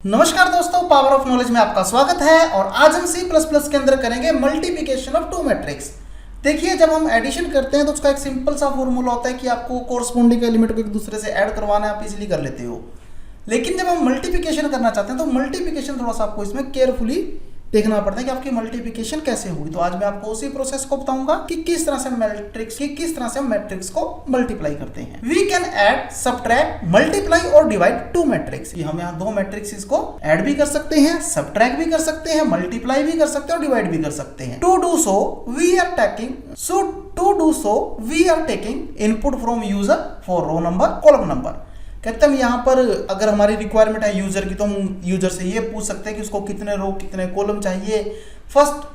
नमस्कार दोस्तों, power of knowledge में आपका स्वागत है। और आज हम C++ के अंदर करेंगे मल्टीप्लिकेशन ऑफ टू मैट्रिक्स। देखिए, जब हम एडिशन करते हैं तो उसका एक सिंपल सा फॉर्मूला होता है कि आपको कोरस्पोंडिंग एलिमेंट को एक दूसरे से ऐड करवाना है, आप इजीली कर लेते हो। लेकिन जब हम मल्टीप्लिकेशन करना चाहते हैं तो मल्टीप्लिकेशन थोड़ा सा आपको इसमें केयरफुली देखना पड़ता है कि आपकी मल्टीप्लिकेशन कैसे होगी। तो आज मैं आपको उसी प्रोसेस को बताऊंगा कि किस तरह से मैट्रिक्स को मल्टीप्लाई करते हैं। We can add, subtract, multiply और डिवाइड टू मैट्रिक्स। हम यहाँ दो मैट्रिक्स को ऐड भी कर सकते हैं, सब्ट्रैक्ट भी कर सकते हैं, मल्टीप्लाई भी कर सकते हैं और डिवाइड भी कर सकते हैं। To do so we are taking input from user for row number, column number. कहते हैं यहाँ पर अगर हमारी रिक्वायरमेंट है यूजर की तो हम यूजर से ये पूछ सकते हैं कि उसको कितने रो कितने कॉलम चाहिए फर्स्ट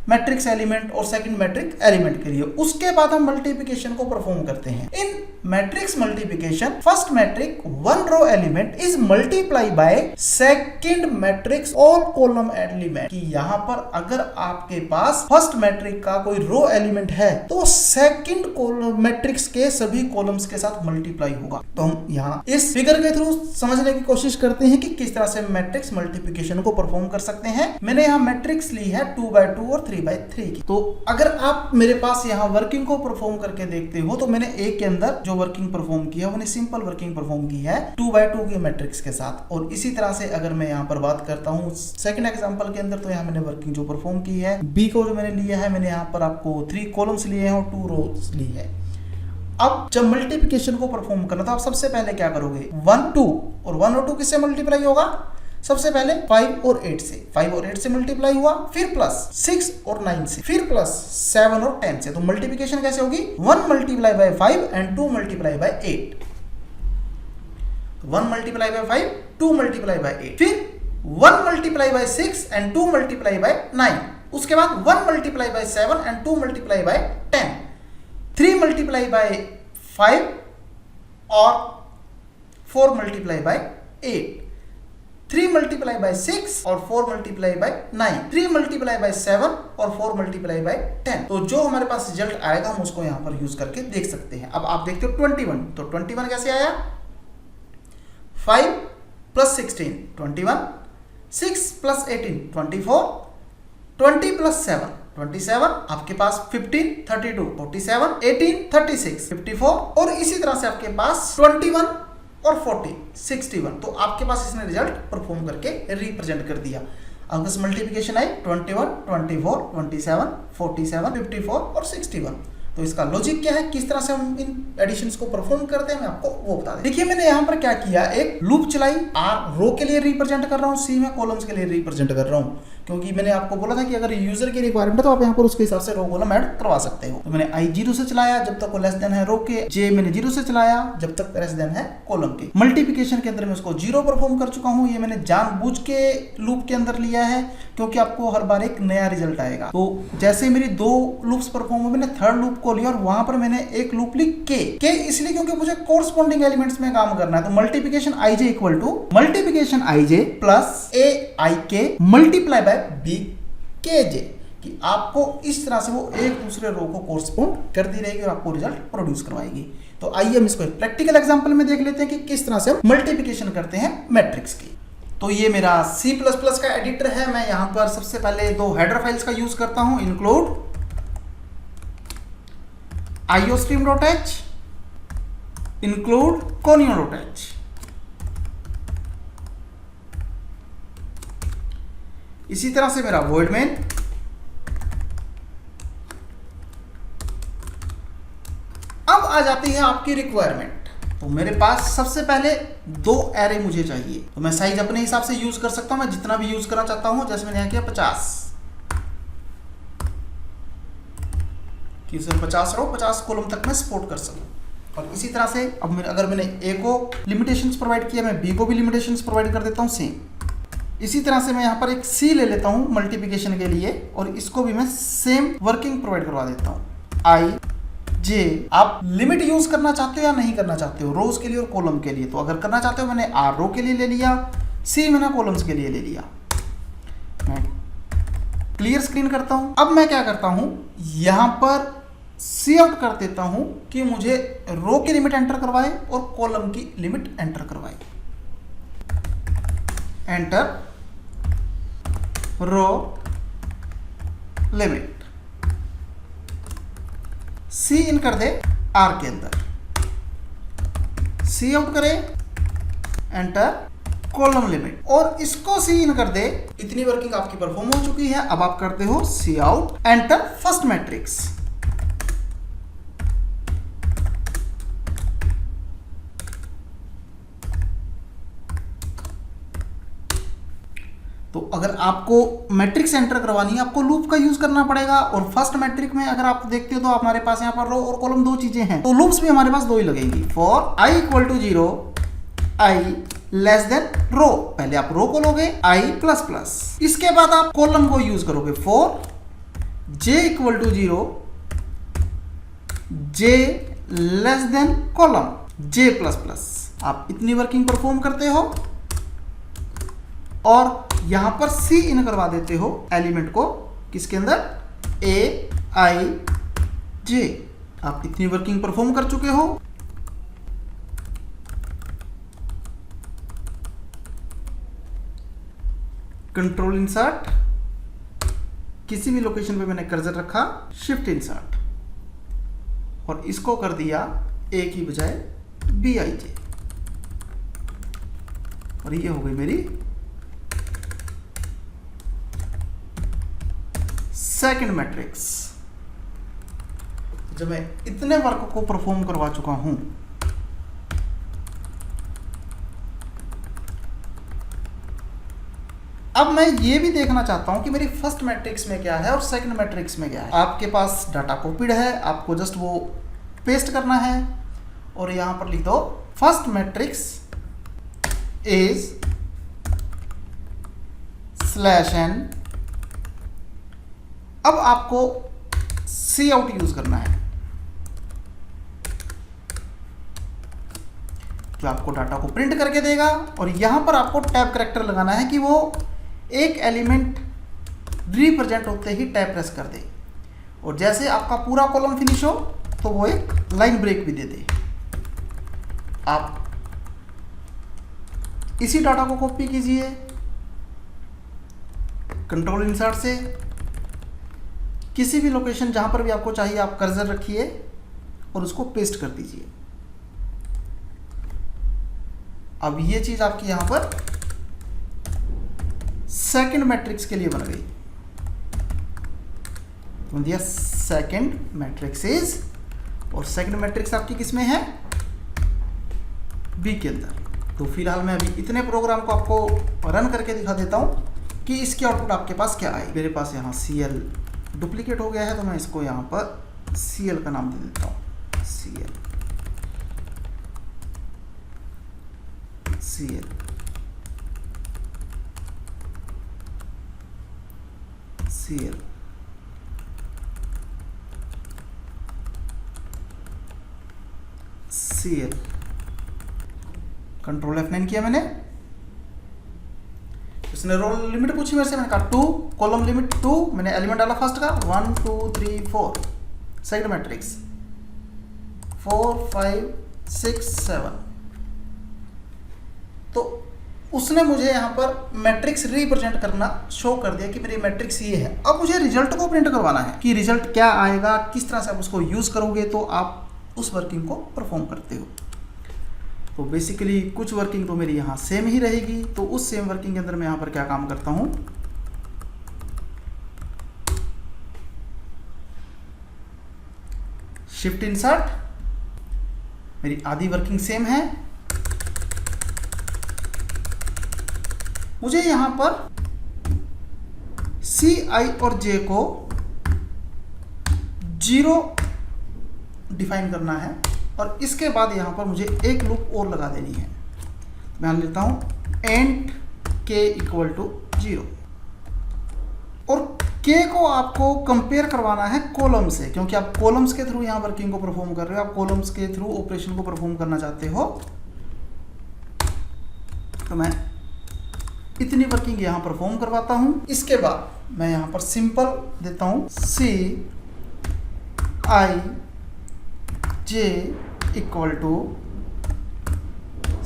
मैट्रिक्स एलिमेंट और सेकंड मैट्रिक्स एलिमेंट के लिए। उसके बाद हम मल्टीप्लिकेशन को परफॉर्म करते हैं। In matrix multiplication first matrix one row element is multiply by second matrix all column element. कि यहाँ पर अगर आपके पास फर्स्ट मैट्रिक का कोई रो एलिमेंट है तो सेकंड मैट्रिक्स के सभी कॉलम्स के साथ मल्टीप्लाई होगा। तो हम यहाँ इस फिगर के थ्रू समझने की कोशिश करते हैं कि किस तरह से मैट्रिक्स मल्टीप्लिकेशन को परफॉर्म कर सकते हैं। मैंने यहाँ मैट्रिक्स ली है 2x2 और 3x3 की। तो अगर आप मेरे पास यहाँ वर्किंग को परफॉर्म करके देखते हो तो मैंने एक के अंदर जो वर्किंग परफॉर्म किया मैंने सिंपल वर्किंग परफॉर्म की है 2x2 के मैट्रिक्स के साथ। और इसी तरह से अगर मैं यहाँ पर बात करता हूँ सेकंड एग्जांपल के अंदर तो यहाँ मैंने वर्किंग जो परफॉर्म की है बी को जो मैंने लिया है, मैंने यहाँ पर आपको 3 कॉलम्स लिए हैं और 2 रोज ली है। अब जब मल्टीप्लिकेशन को परफॉर्म करना तो आप सबसे पहले क्या करोगे, 1 2 और 1 और 2 किससे मल्टीप्लाई होगा, सबसे पहले 5 और 8 से, 5 और 8 से मल्टीप्लाई हुआ, फिर प्लस 6 और 9 से, फिर प्लस 7 और 10 से। तो मल्टीप्लिकेशन कैसे होगी, 1 multiply by 5 and 2 multiply by 8। 1 multiply by 5, 2 multiply by 8, फिर 1 multiply by 6 and 2 multiply by 9। उसके बाद 1 multiply by 7 and 2 multiply by 10, 3 multiply by 5 और 4 मल्टीप्लाई बाय 8, 3 मल्टीप्लाई बाय 6 और 4 मल्टीप्लाई बाय 9, 3 मल्टीप्लाई बाय 7 और 4 मल्टीप्लाई बाय 10। तो जो हमारे पास result आएगा हम उसको यहां पर यूज करके देख सकते हैं। अब आप देखते हो 21, तो 21 कैसे आया, 5 प्लस 16 21, 6 प्लस 18 24, 20 प्लस 7 27, आपके पास 15 32 47, 18 36 54 और इसी तरह से आपके पास 21 और 40 61। तो आपके पास इसने रिजल्ट परफॉर्म करके रिप्रेजेंट कर दिया। अब बस मल्टीप्लिकेशन आई 21 24 27 47 54 और 61। तो इसका लॉजिक क्या है, किस तरह से हम इन एडिशंस को परफॉर्म करते हैं मैं आपको वो बता दें। देखिए मैंने यहाँ पर क्या किया, एक लूप चलाई, आर रो के लिए रिप्रेजेंट कर रहा हूँ, सी में कॉलम्स के लिए रिप्रेजेंट कर रहा हूँ। क्योंकि मैंने आपको बोला था कि अगर यूजर की रिक्वायरमेंट है तो आप यहाँ पर उसके हिसाब से रो कॉलम ऐड करवा सकते हो। तो मैंने आई 0 से चलाया जब तक वो लेस देन है रो के, जे मैंने 0 से चलाया जब तक लेस देन है कॉलम के। मल्टीप्लिकेशन के अंदर मैं उसको 0 परफॉर्म कर चुका हूँ। ये मैंने जानबूझ के लूप के अंदर लिया है क्योंकि आपको हर बार एक नया रिजल्ट आएगा। तो जैसे मेरी 2 लूप्स परफॉर्म हुए, मैंने थर्ड लूप को लिया और वहां पर मैंने एक लूप ली के इसलिए क्योंकि मुझे कोरस्पोंडिंग एलिमेंट्स में काम करना है। तो multiplication IJ equal to multiplication IJ plus A I K multiply by B के जे, कि आपको इस तरह से वो एक दूसरे रो को कोरस्पोंड करती रहेगी और आपको रिजल्ट प्रोड्यूस करवाएगी। तो आइए हम इसको एक प्रैक्टिकल एग्जांपल में देख लेते हैं कि किस तरह से हम मल्टीप्लिकेशन करते हैं मैट्रिक्स की। तो ये मेरा C++ का एडिटर है। मैं यहां पर सबसे पहले 2 हेडर फाइल्स का यूज करता हूं, इंक्लूड iostream.h, include conio.h। इसी तरह से मेरा void main, अब आ जाती है आपकी रिक्वायरमेंट। तो मेरे पास सबसे पहले 2 एरे मुझे चाहिए। तो मैं साइज अपने हिसाब से यूज कर सकता हूं, मैं जितना भी यूज करना चाहता हूं। जैसे मैंने यहां किया 50 कि उसे 50 रो 50 कॉलम तक मैं सपोर्ट कर सकूं। और इसी तरह से अब अगर मैंने ए को लिमिटेशंस प्रोवाइड किया, मैं बी को भी लिमिटेशंस प्रोवाइड कर देता हूं सेम। इसी तरह से मैं यहाँ पर एक सी ले लेता हूं मल्टीप्लिकेशन के लिए और इसको भी मैं सेम वर्किंग प्रोवाइड करवा देता हूं। आई जे, आप लिमिट यूज करना चाहते हो या नहीं करना चाहते हो रोज के लिए और कॉलम के लिए। तो अगर करना चाहते हो मैंने आर रो के लिए ले लिया, सी मैंने कॉलम्स के लिए ले लिया। मैं क्लियर स्क्रीन करता हूं। अब मैं क्या करता हूं, यहां पर सी आउट कर देता हूं कि मुझे रो की लिमिट एंटर करवाए और कॉलम की लिमिट एंटर करवाए। एंटर रो लिमिट, सी इन कर दे आर के अंदर, सी आउट करे, एंटर कॉलम लिमिट, और इसको सी इन कर दे। इतनी वर्किंग आपकी परफॉर्म हो चुकी है। अब आप करते हो C out, enter first matrix. तो अगर आपको मैट्रिक्स एंटर करवानी है, आपको लूप का यूज करना पड़ेगा। और फर्स्ट मैट्रिक में अगर आप देखते हो तो हमारे पास यहाँ पर रो और कॉलम दो चीजें हैं, तो लूप्स भी हमारे पास दो ही लगेंगी। For i equal to 0, i less than row, पहले आप रो को लोगे i प्लस प्लस, इसके बाद आप कॉलम को यूज करोगे। For j equal to 0, j less than column j plus plus. आप इतनी वर्किंग परफॉर्म करते हो और यहां पर सी इन करवा देते हो एलिमेंट को, किसके अंदर, a i j। आप इतनी वर्किंग परफॉर्म कर चुके हो। कंट्रोल इंसर्ट, किसी भी लोकेशन पे मैंने कर्सर रखा, शिफ्ट इंसर्ट, और इसको कर दिया a की बजाय b i j, और ये हो गई मेरी सेकंड मैट्रिक्स। जब मैं इतने वर्क को परफॉर्म करवा चुका हूं, अब मैं ये भी देखना चाहता हूं कि मेरी फर्स्ट मैट्रिक्स में क्या है और सेकंड मैट्रिक्स में क्या है। आपके पास डाटा कॉपीड है, आपको जस्ट वो पेस्ट करना है और यहां पर लिख दो फर्स्ट मैट्रिक्स इज /n। अब आपको सी आउट यूज करना है, जो आपको डाटा को प्रिंट करके देगा, और यहां पर आपको टैब कैरेक्टर लगाना है कि वो एक एलिमेंट रिप्रेजेंट होते ही टैब प्रेस कर दे, और जैसे आपका पूरा कॉलम फिनिश हो तो वो एक लाइन ब्रेक भी दे दे। आप इसी डाटा को कॉपी कीजिए कंट्रोल इंसर्ट से, किसी भी लोकेशन जहां पर भी आपको चाहिए आप कर्सर रखिए और उसको पेस्ट कर दीजिए। अब ये चीज आपकी यहां पर सेकंड मैट्रिक्स के लिए बन गई। तो दिया सेकंड मैट्रिक्स इज, और सेकंड मैट्रिक्स आपकी किस में है, बी के अंदर। तो फिलहाल मैं अभी इतने प्रोग्राम को आपको रन करके दिखा देता हूं कि इसके आउटपुट आपके पास क्या आए। मेरे पास यहाँ CL डुप्लीकेट हो गया है, तो मैं इसको यहाँ पर CL का नाम दे देता हूँ, CL CL CL। CL control F9 किया मैंने। इसने रोल लिमिट पूछी मेरे से, मैंने कहा 2, कॉलम लिमिट 2, मैंने एलिमेंट डाला फर्स्ट का 1 2 3 4, सेकंड मैट्रिक्स 4 5 6 7। तो उसने मुझे यहाँ पर मैट्रिक्स रिप्रेजेंट करना शो कर दिया कि मेरी मैट्रिक्स ये है। अब मुझे रिजल्ट को प्रिंट करवाना है कि रिजल्ट क्या आएगा, किस तरह से आप उसको यूज करोगे तो आप उस वर्किंग को परफॉर्म करते हो। तो बेसिकली कुछ वर्किंग तो मेरी यहाँ सेम ही रहेगी। तो उस सेम वर्किंग के अंदर मैं यहाँ पर क्या काम करता हूँ, शिफ्ट इंसर्ट, मेरी आधी वर्किंग सेम है। मुझे यहां पर C I और J को 0 डिफाइन करना है, और इसके बाद यहां पर मुझे एक लूप और लगा देनी है। मैं लेता हूं एंड k इक्वल टू 0, और k को आपको कंपेयर करवाना है कॉलम से, क्योंकि आप कॉलम्स के थ्रू यहां वर्किंग को परफॉर्म कर रहे हो, आप कॉलम्स के थ्रू ऑपरेशन को परफॉर्म करना चाहते हो। तो मैं इतनी वर्किंग यहां परफॉर्म करवाता हूं। इसके बाद मैं यहां पर सिंपल देता हूं C I J equal to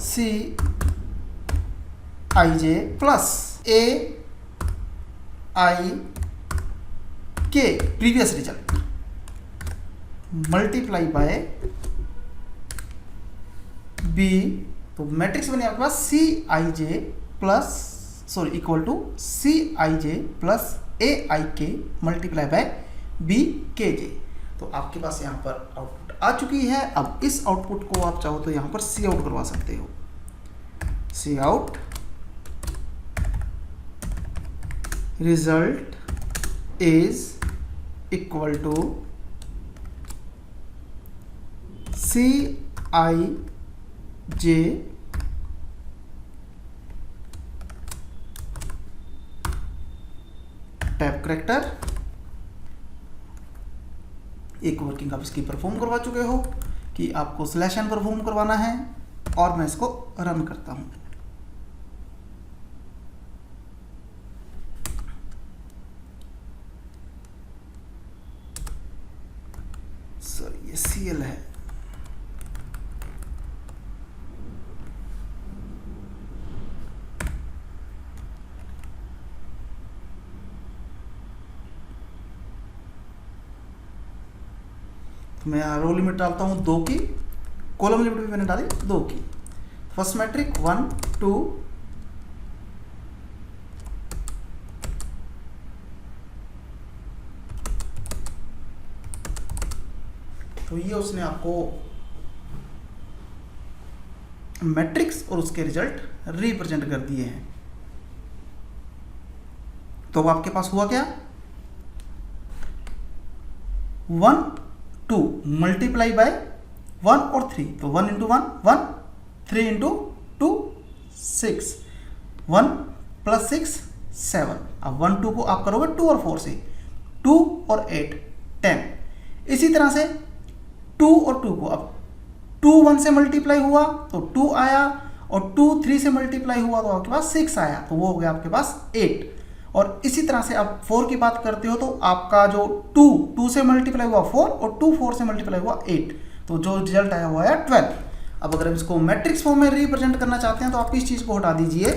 C I J plus A I K previous result multiply by B, तो मैट्रिक्स बने आपके पास C I J plus equal to C I J plus A I K multiply by B के जे। तो आपके पास यहाँ पर output आ चुकी है। अब इस आउटपुट को आप चाहो तो यहाँ पर सी आउट करवा सकते हो। C out result is equal to C I J tab character. एक वर्किंग आप इसकी परफॉर्म करवा चुके हो कि आपको सिलेक्शन परफॉर्म करवाना है, और मैं इसको रन करता हूं। सॉरी, ये सीएल है। मैं यहाँ रो लिमिट डालता हूँ 2 की, कॉलम लिमिट भी मैंने डाली 2 की। फर्स्ट मैट्रिक 1 2, तो ये उसने आपको मैट्रिक्स और उसके रिजल्ट रिप्रेजेंट कर दिए हैं। तो अब आपके पास हुआ क्या, 1 2 मल्टीप्लाई बाय 1 और 3, तो 1 इंटू 1 1, 3 इंटू 2 6, 1 प्लस 6 7। अब 1 2 को आप करोगे 2 और 4 से, 2 और 8 10। इसी तरह से 2 और 2 को, अब 2 1 से मल्टीप्लाई हुआ तो 2 आया, और 2 3 से मल्टीप्लाई हुआ तो आपके पास 6 आया, तो वो हो गया आपके पास 8। और इसी तरह से आप 4 की बात करते हो तो आपका जो 2 से मल्टीप्लाई हुआ 4, और 2 4 से मल्टीप्लाई हुआ 8, तो जो रिजल्ट आया हुआ है 12। अब अगर हम इसको मैट्रिक्स फॉर्म में रिप्रेजेंट करना चाहते हैं तो आप इस चीज को हटा दीजिए,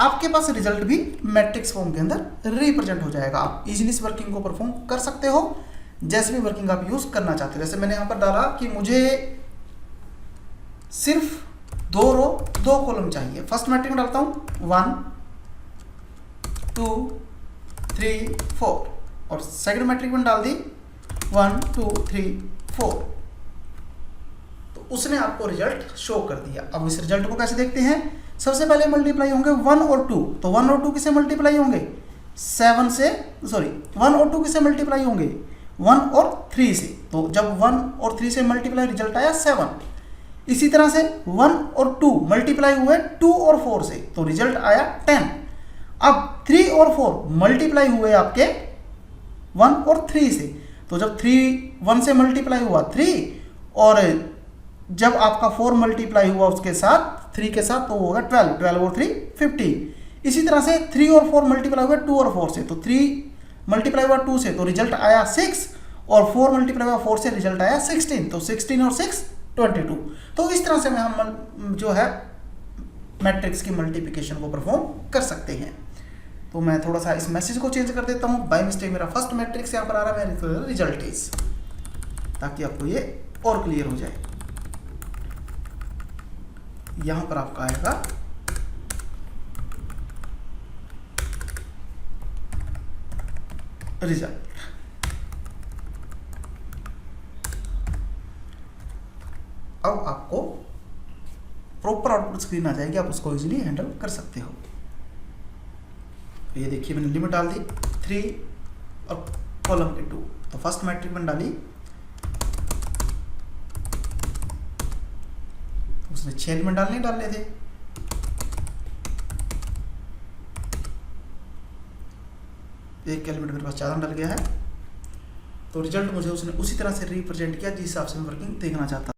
आपके पास रिजल्ट भी मैट्रिक्स फॉर्म के अंदर रिप्रेजेंट हो जाएगा। आप इजीली इस वर्किंग को परफॉर्म कर सकते हो, जैसे भी वर्किंग आप यूज करना चाहते हो। जैसे मैंने यहां पर डाला कि मुझे सिर्फ 2 रो 2 कॉलम चाहिए। फर्स्ट मैट्रिक्स में डालता हूं 1 2 3 4, और सेकंड मैट्रिक्स में डाल दी 1 2 3 4, तो उसने आपको रिजल्ट शो कर दिया। अब इस रिजल्ट को कैसे देखते हैं, सबसे पहले मल्टीप्लाई होंगे 1 और 2, तो 1 और 2 किसे मल्टीप्लाई होंगे 7 से, 1 और 2 किसे मल्टीप्लाई होंगे 1 और 3 से, तो जब 1 और 3 से मल्टीप्लाई रिजल्ट आया 7। इसी तरह से 1 और 2 मल्टीप्लाई हुए 2 और 4 से, तो रिजल्ट आया 10। अब 3 और 4 मल्टीप्लाई हुए आपके 1 और 3 से, तो जब 1 से मल्टीप्लाई हुआ 3, और जब आपका 4 मल्टीप्लाई हुआ उसके साथ 3 के साथ, तो वो होगा 12 और 3 15। इसी तरह से 3 और 4 मल्टीप्लाई हुए 2 और 4 से, तो 3 मल्टीप्लाई हुआ 2 से, तो रिजल्ट आया 6, और 4 मल्टीप्लाई हुआ 4 से रिजल्ट आया 16, तो 16 और 6 22। तो इस तरह से हम जो है मैट्रिक्स की मल्टीप्लिकेशन को परफॉर्म कर सकते हैं। तो मैं थोड़ा सा इस मैसेज को चेंज कर देता हूं, बाय मिस्टेक मेरा फर्स्ट मैट्रिक्स यहां पर आ रहा है, रिजल्ट इज, ताकि आपको ये और क्लियर हो जाए। यहां पर आपका आएगा रिजल्ट। अब आपको प्रॉपर आउटपुट स्क्रीन आ जाएगी, आप उसको इजीली हैंडल कर सकते हो। तो ये देखिए मैंने लिमिट डाल दी 3 और कॉलम के 2, तो फर्स्ट मैट्रिक मैंने डाली, तो उसने 6 एलिमेंट डालने थे, एक एलिमेंट मेरे पास ज़्यादा डल गया है, तो रिजल्ट मुझे उसने उसी तरह से रिप्रेजेंट किया जिस हिसाब से मैं वर्किंग देखना चाहता